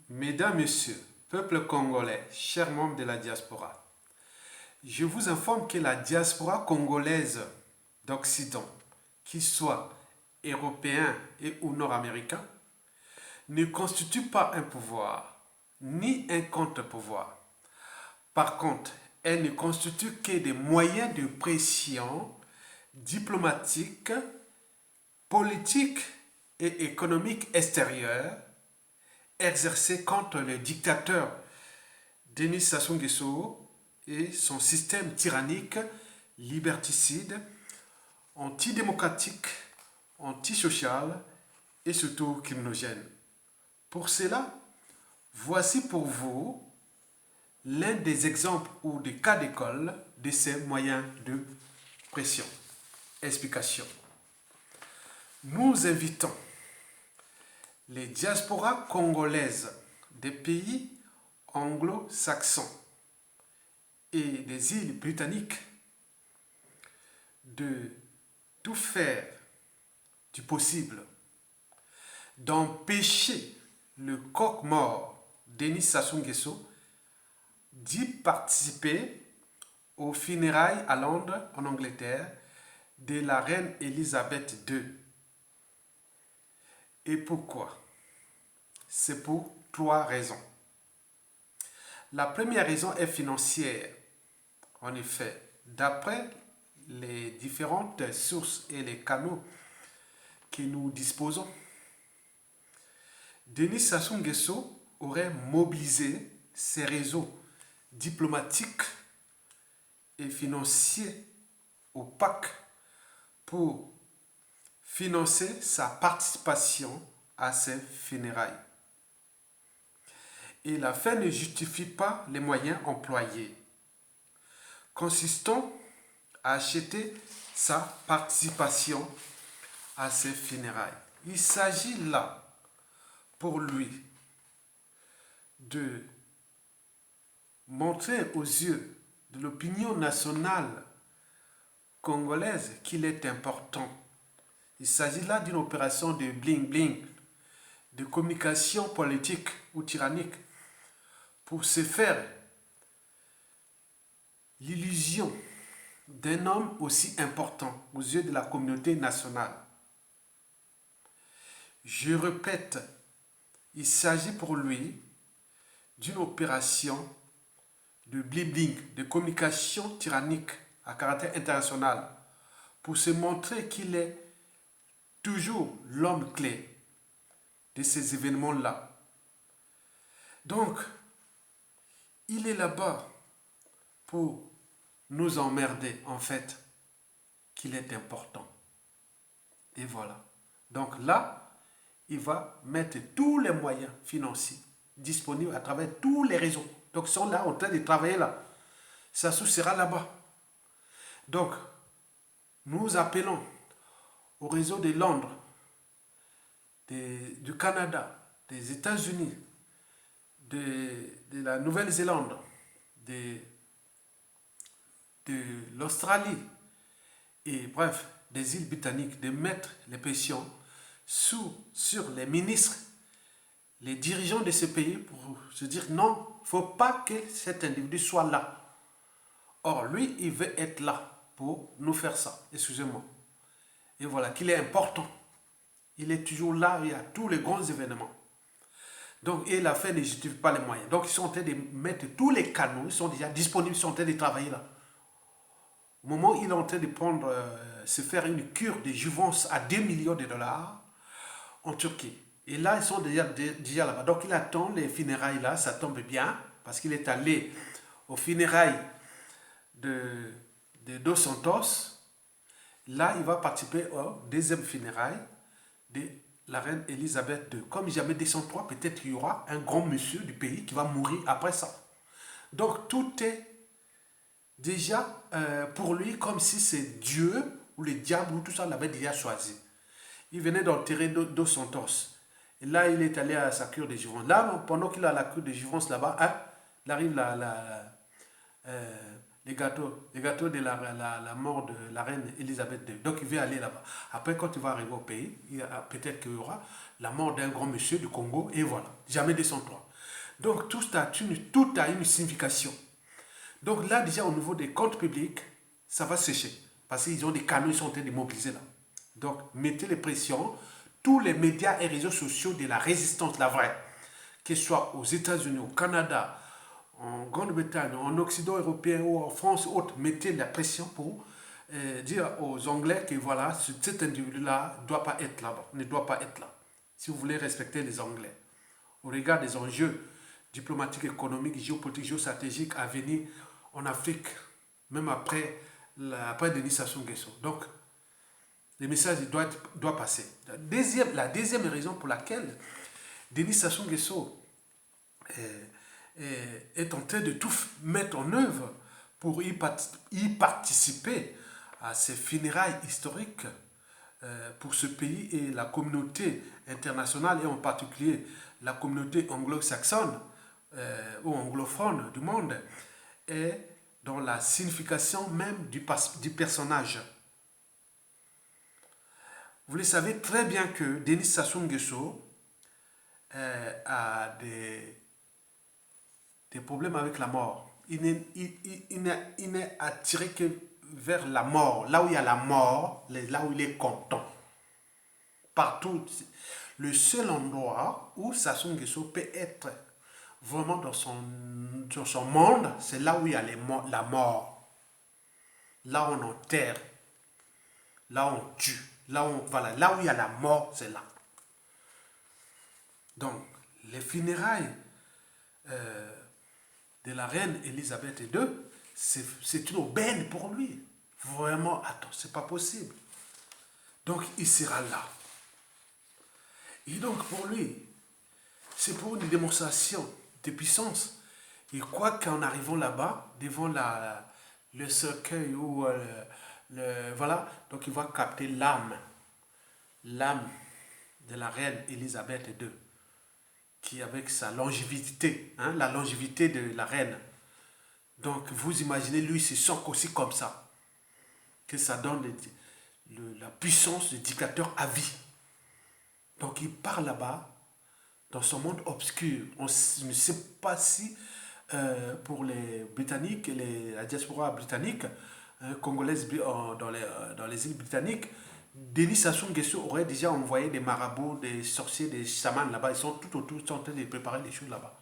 Mesdames, Messieurs, peuple congolais, chers membres de la diaspora, je vous informe que la diaspora congolaise d'Occident, qu'il soit européen et ou nord-américain, ne constitue pas un pouvoir, ni un contre-pouvoir. Par contre, elle ne constitue que des moyens de pression diplomatique, politique et économique extérieure exercés contre le dictateur Denis Sassou Nguesso et son système tyrannique, liberticide, antidémocratique, antisocial et surtout criminogène. Pour cela, voici pour vous l'un des exemples ou des cas d'école de ces moyens de pression. Explication. Nous invitons les diasporas congolaises des pays anglo-saxons et des îles britanniques de tout faire du possible d'empêcher le coq-mort Denis Sassou Nguesso d'y participer aux funérailles à Londres, en Angleterre, de la reine Elisabeth II. Et pourquoi? C'est pour trois raisons. La première raison est financière. En effet, d'après les différentes sources et les canaux que nous disposons, Denis Sassou Nguesso aurait mobilisé ses réseaux diplomatiques et financiers opaques pour financer sa participation à ces funérailles. Et la fin ne justifie pas les moyens employés, consistant à acheter sa participation à ces funérailles. Il s'agit là, pour lui, de montrer aux yeux de l'opinion nationale congolaise qu'il est important. Il s'agit là d'une opération de bling-bling, de communication politique ou tyrannique, pour se faire l'illusion d'un homme aussi important aux yeux de la communauté nationale. Je répète, il s'agit pour lui d'une opération de bling-bling, de communication tyrannique à caractère international, pour se montrer qu'il est toujours l'homme clé de ces événements-là. Donc, il est là-bas pour nous emmerder, en fait, qu'il est important. Et voilà. Donc là, il va mettre tous les moyens financiers disponibles à travers tous les réseaux. Donc, ils sont là en train de travailler là. Sassou sera là-bas. Donc, nous appelons au réseau de Londres, du Canada, des États-Unis, de la Nouvelle-Zélande, de l'Australie et bref, des îles britanniques, de mettre les pressions sur les ministres, les dirigeants de ces pays pour se dire non, il ne faut pas que cet individu soit là. Or, lui, il veut être là pour nous faire ça, excusez-moi. Et voilà, qu'il est important. Il est toujours là, il y a tous les grands événements. Donc, et la fin ne justifie pas les moyens. Donc, ils sont en train de mettre tous les canaux, ils sont déjà disponibles, ils sont en train de travailler là. Au moment où il est en train de se faire une cure de jouvence à 2 millions de dollars en Turquie. Et là, ils sont déjà là-bas. Donc, il attend les funérailles là, ça tombe bien, parce qu'il est allé aux funérailles de Dos Santos. Là, il va participer aux deuxième funérailles de la reine Elisabeth II. Comme jamais 203, peut-être qu'il y aura un grand monsieur du pays qui va mourir après ça. Donc, tout est déjà pour lui comme si c'est Dieu ou le diable ou tout ça l'avait déjà choisi. Il venait d'enterrer Dos Santos. Et là, il est allé à sa cure de jouvence. Là, pendant qu'il a la cure de jouvence là-bas, hein, il arrive les gâteaux de la mort de la reine Elisabeth II. Donc, il veut aller là-bas. Après, quand il va arriver au pays, peut-être qu'il y aura la mort d'un grand monsieur du Congo. Et voilà, jamais 203. Donc tout a une signification. Donc là, déjà au niveau des comptes publics, ça va sécher. Parce qu'ils ont des canaux, ils sont en train de mobiliser là. Donc mettez les pressions, tous les médias et réseaux sociaux de la résistance, la vraie, que ce soit aux États-Unis, au Canada, en Grande-Bretagne, en Occident européen ou en France ou autre, mettez la pression pour dire aux Anglais que voilà, cet individu-là ne doit pas être là-bas, ne doit pas être là. Si vous voulez respecter les Anglais, au regard des enjeux diplomatiques, économiques, géopolitiques, géostratégiques à venir en Afrique, même après Denis Sassou Nguesso. Donc, le message doit passer. La deuxième raison pour laquelle Denis Sassou Nguesso est en train de tout mettre en œuvre pour y participer à ces funérailles historiques pour ce pays et la communauté internationale, et en particulier la communauté anglo-saxonne ou anglophone du monde, est dans la signification même du personnage. Vous le savez très bien que Denis Sassou Nguesso a des problèmes avec la mort. Il n'est attiré que vers la mort. Là où il y a la mort, là où il est content. Partout. Le seul endroit où Sassou Nguesso peut être vraiment dans son monde, c'est là où il y a la mort. Là où on enterre. Là où on tue. Là où il y a la mort, c'est là. Donc, les funérailles de la reine Elisabeth II, c'est une aubaine pour lui. Vraiment, attends, c'est pas possible. Donc, il sera là. Et donc, pour lui, c'est pour une démonstration de puissance. Il croit qu'en arrivant là-bas, devant le cercueil ou voilà, donc il va capter l'âme de la reine Elisabeth II, qui avec sa longévité, la longévité de la reine. Donc vous imaginez, lui, se sent aussi comme ça, que ça donne la puissance du dictateur à vie. Donc il part là-bas, dans son monde obscur. On ne sait pas si, pour les Britanniques, la diaspora britannique, congolaise dans les îles britanniques, Denis Sassou Nguesso aurait déjà envoyé des marabouts, des sorciers, des chamans là-bas. Ils sont tout autour, ils sont en train de préparer les choses là-bas.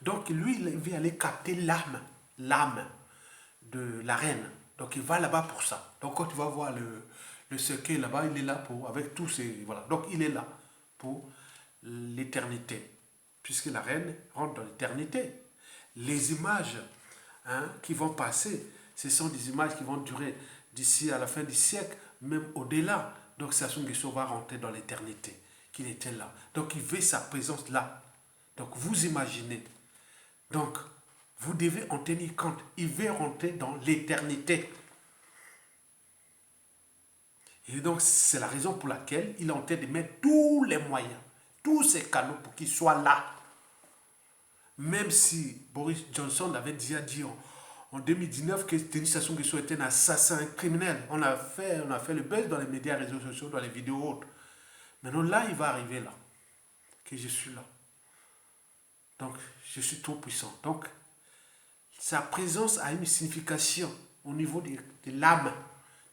Donc lui, il veut aller capter l'âme de la reine. Donc il va là-bas pour ça. Donc quand tu vas voir le cercueil là-bas, il est là pour, avec tous ces... Voilà. Donc il est là pour l'éternité. Puisque la reine rentre dans l'éternité. Les images qui vont passer, ce sont des images qui vont durer d'ici à la fin du siècle, même au-delà. Donc Sassou Nguesso va rentrer dans l'éternité, qu'il était là. Donc il veut sa présence là. Donc vous imaginez. Donc vous devez en tenir compte. Il veut rentrer dans l'éternité. Et donc c'est la raison pour laquelle il est en train de mettre tous les moyens, tous ces canaux pour qu'il soit là. Même si Boris Johnson avait déjà dit en 2019 que Denis Sassou Nguesso était un assassin, un criminel. On a fait le buzz dans les médias, réseaux sociaux, dans les vidéos autres. Maintenant là, il va arriver là, que je suis là. Donc, je suis tout puissant. Donc, sa présence a une signification au niveau de l'âme,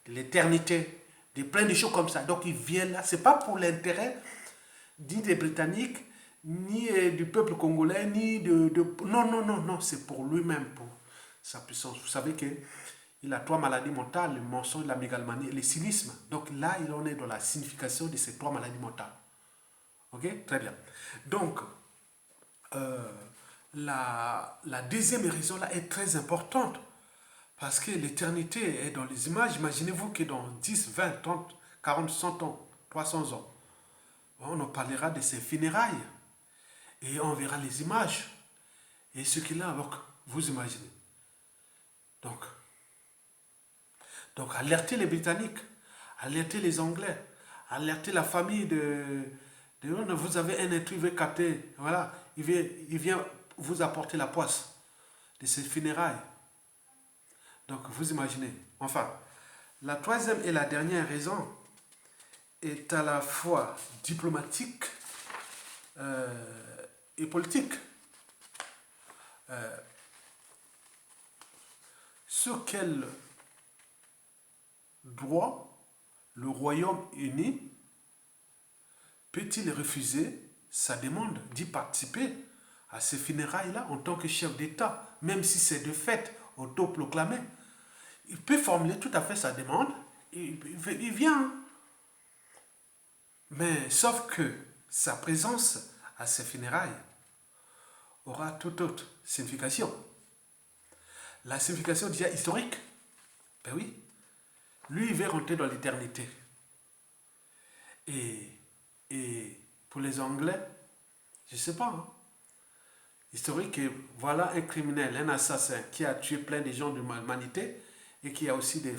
de l'éternité, de plein de choses comme ça. Donc, il vient là. Ce n'est pas pour l'intérêt ni des Britanniques, ni du peuple congolais, ni non, c'est pour lui-même, pour sa puissance. Vous savez qu'il a 3 maladies mentales, le mensonge, la mégalomanie et le cynisme. Donc là, il en est dans la signification de ces 3 maladies mentales. Ok? Très bien. Donc, la deuxième raison là est très importante, parce que l'éternité est dans les images. Imaginez-vous que dans 10, 20, 30, 40, 100 ans, 300 ans, on en parlera de ces funérailles. Et on verra les images. Et ce qu'il a, donc, vous imaginez. Donc, alertez les Britanniques, alertez les Anglais, alertez la famille vous avez un intrus, il veut capter, voilà, il vient vous apporter la poisse de ces funérailles. Donc, vous imaginez. Enfin, la troisième et la dernière raison est à la fois diplomatique et politique. sur quel droit le Royaume-Uni peut-il refuser sa demande d'y participer à ces funérailles-là en tant que chef d'État, même si c'est de fait autoproclamé? Il peut formuler tout à fait sa demande, il vient. Mais sauf que sa présence à ces funérailles aura toute autre signification. La signification déjà historique, ben oui, lui il va rentrer dans l'éternité. Et pour les Anglais, je ne sais pas, hein, historique, voilà un criminel, un assassin qui a tué plein de gens de l'humanité et qui a aussi des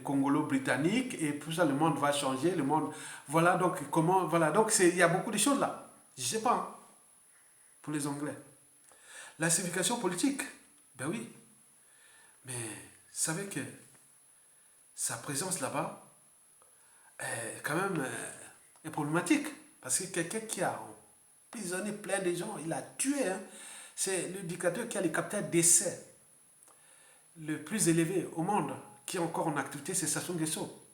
Congolo-britanniques et tout ça, le monde va changer, le monde, voilà donc comment, voilà, donc il y a beaucoup de choses là, je ne sais pas, hein, pour les Anglais. La signification politique, ben oui, mais vous savez que sa présence là-bas est quand même est problématique, parce que quelqu'un qui a emprisonné plein de gens, il a tué, hein, c'est le dictateur qui a le capital d'essai le plus élevé au monde, qui est encore en activité, c'est Sassou Nguesso.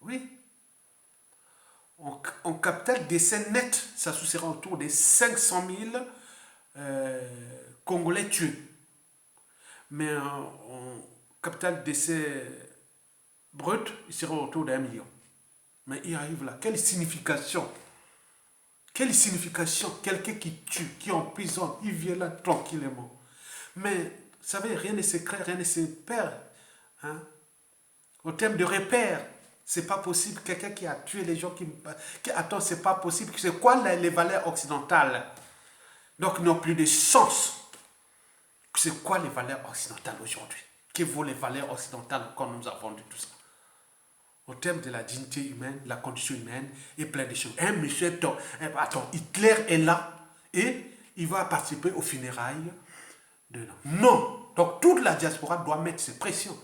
Oui. En capital d'essai net, Sassou sera autour des 500 000 Congolais tués. Mais en capital d'essai brut, il sera autour d'1 million. Mais il arrive là. Quelle signification? Quelle signification? Quelqu'un qui tue, qui emprisonne, il vient là tranquillement. Mais, vous savez, rien ne se crée, rien ne se perd. Hein? Au terme de repère, c'est pas possible. Quelqu'un qui a tué les gens attends, c'est pas possible. C'est quoi les valeurs occidentales? Donc, n'ont plus de sens. C'est quoi les valeurs occidentales aujourd'hui? Que vaut les valeurs occidentales quand nous avons vendu tout ça? Au terme de la dignité humaine, la condition humaine et plein de choses. Un monsieur, attends, Hitler est là et il va participer aux funérailles de non. Donc toute la diaspora doit mettre ses pressions.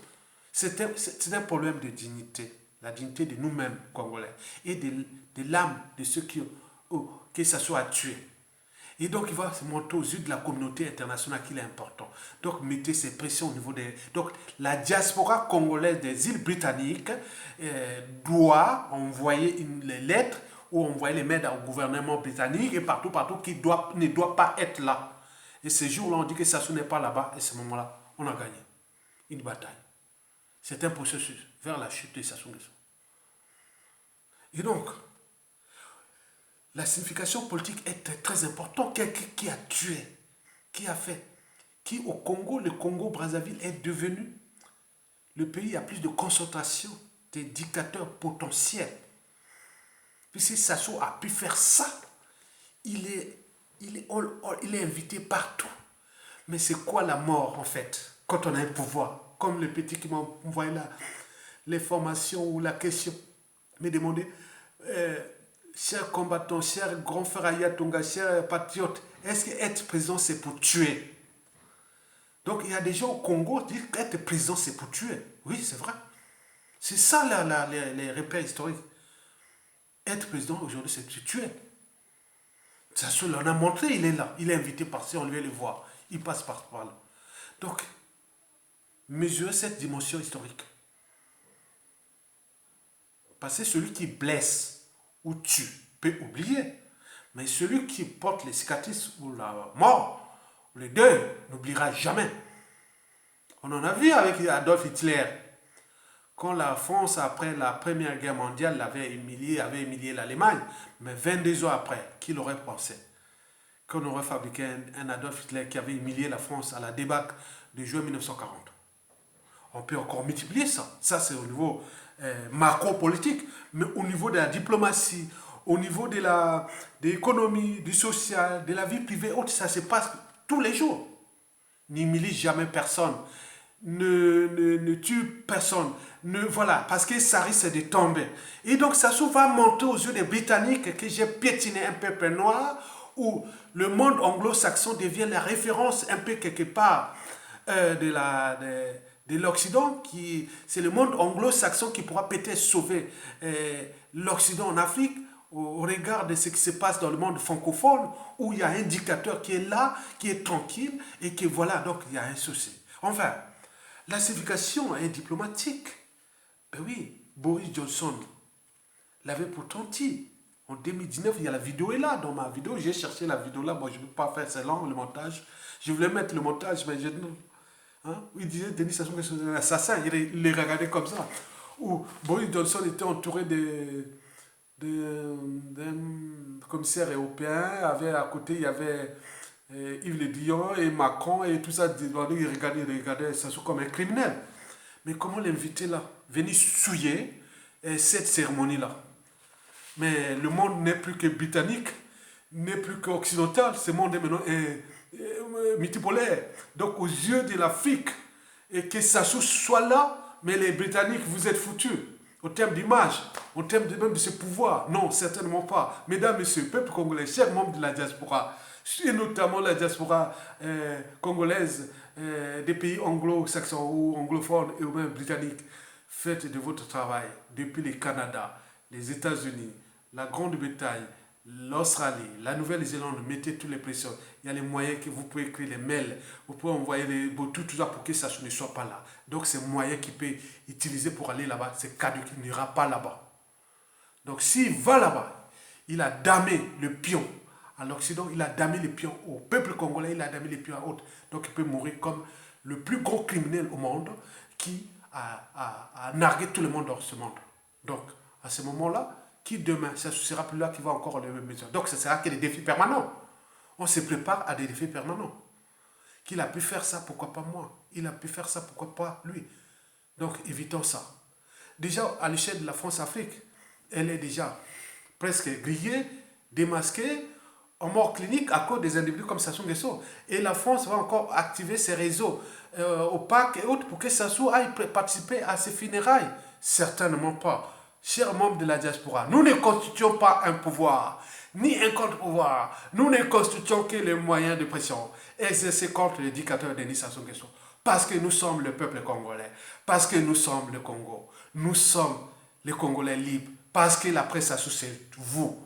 C'est un problème de dignité. La dignité de nous-mêmes, Congolais, et de l'âme de ceux que ça soit tué. Et donc, il va se montrer aux yeux de la communauté internationale qu'il est important. Donc, mettez ces pressions au niveau des... Donc, la diaspora congolaise des îles britanniques doit envoyer les lettres ou envoyer les mails au gouvernement britannique et partout qui ne doit pas être là. Et ce jour-là, on dit que Sassou n'est pas là-bas. Et à ce moment-là, on a gagné une bataille. C'est un processus vers la chute de Sassou Nguesso. Et donc, la signification politique est très, très importante. Quelqu'un qui a tué, qui a fait, qui au Congo, le Congo-Brazzaville est devenu le pays à plus de concentration des dictateurs potentiels. Puisque Sassou a pu faire ça, il est invité partout. Mais c'est quoi la mort en fait, quand on a un pouvoir? Comme le petit qui m'a envoyé là, les formations ou la question, me demandait... chers combattants, chers grands frères Ayatonga, chers patriotes, est-ce qu'être président c'est pour tuer? Donc il y a des gens au Congo qui disent qu'être président c'est pour tuer. Oui, c'est vrai. C'est ça les repères historiques. Être président aujourd'hui c'est tuer. Ça se l'on a montré, il est là. Il est invité par-ci, on vient le voir. Il passe par là. Donc, mesurer cette dimension historique. Parce que celui qui blesse ou tue peut oublier. Mais celui qui porte les cicatrices ou la mort, les deuils, n'oubliera jamais. On en a vu avec Adolf Hitler. Quand la France, après la Première Guerre mondiale, avait humilié l'Allemagne, mais 22 ans après, qui l'aurait pensé? Qu'on aurait fabriqué un Adolf Hitler qui avait humilié la France à la débâcle de juin 1940. On peut encore multiplier ça. Ça, c'est au niveau macro-politique, mais au niveau de la diplomatie, au niveau de l'économie, du social, de la vie privée, ça se passe tous les jours. N'humilie jamais personne, ne tue personne, voilà, parce que ça risque de tomber. Et donc, ça va monter aux yeux des Britanniques que j'ai piétiné un peuple noir, où le monde anglo-saxon devient la référence un peu quelque part de l'Occident, c'est le monde anglo-saxon qui pourra peut-être sauver l'Occident en Afrique, au regard de ce qui se passe dans le monde francophone, où il y a un dictateur qui est là, qui est tranquille, et que voilà, donc il y a un souci. Enfin, la signification est diplomatique. Ben oui, Boris Johnson l'avait pourtant dit. En 2019, il y a la vidéo est là. Dans ma vidéo, j'ai cherché la vidéo là. Bon, je ne peux pas faire, c'est long le montage. Je voulais mettre le montage, mais je... Hein? Il disait Denis Sassou Nguesso est un assassin. Il les regardait comme ça. Où Boris Johnson était entouré d'un commissaire européen. À côté, il y avait Yves Le Drian et Macron et tout ça. Il regardait Sassou comme un criminel. Mais comment l'inviter là? Venir souiller cette cérémonie-là. Mais le monde n'est plus que britannique, n'est plus qu'occidental. Ce monde est maintenant multipolaire. Donc aux yeux de l'Afrique, et que Sassou soit là, mais les Britanniques, vous êtes foutus. Au terme d'image, au terme même de ce pouvoir. Non, certainement pas. Mesdames, Messieurs, peuple congolais, chers membres de la diaspora, et notamment la diaspora congolaise des pays anglo-saxons ou anglophones et même britanniques, faites de votre travail depuis le Canada, les États-Unis, la Grande-Bretagne, l'Australie, la Nouvelle-Zélande, mettez toutes les pressions. Il y a les moyens que vous pouvez écrire les mails, vous pouvez envoyer tout ça pour que ça ne soit pas là. Donc c'est moyen qu'il peut utiliser pour aller là-bas, c'est cadeau qu'il n'ira pas là-bas. Donc s'il va là-bas, il a damé le pion à l'Occident, il a damé le pion au peuple congolais, il a damé le pion à autres. Donc il peut mourir comme le plus gros criminel au monde qui a nargué tout le monde dans ce monde. Donc à ce moment-là, qui demain, ça ne sera plus là qui va encore les mêmes mesures. Donc ce sera que des défis permanents. On se prépare à des défis permanents. Qu'il a pu faire ça, pourquoi pas moi? Il a pu faire ça, pourquoi pas lui? Donc évitons ça. Déjà, à l'échelle de la France-Afrique, elle est déjà presque grillée, démasquée, en mort clinique à cause des individus comme Sassou Nguesso. Et la France va encore activer ses réseaux opaques et autres pour que Sassou aille participer à ses funérailles. Certainement pas. Chers membres de la diaspora, nous ne constituons pas un pouvoir, ni un contre-pouvoir. Nous ne constituons que les moyens de pression exercés contre le dictateur Denis Sassou Nguesso. Parce que nous sommes le peuple congolais, parce que nous sommes le Congo. Nous sommes les Congolais libres, parce que la presse Sassou, c'est vous,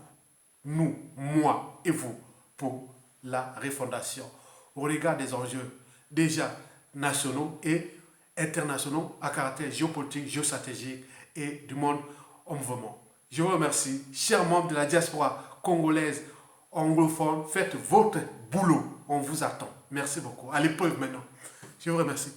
nous, moi et vous, pour la refondation. Au regard des enjeux déjà nationaux et internationaux à caractère géopolitique, géostratégique et du monde en mouvement. Je vous remercie, chers membres de la diaspora congolaise anglophone, faites votre boulot, on vous attend. Merci beaucoup. À l'épreuve maintenant. Je vous remercie.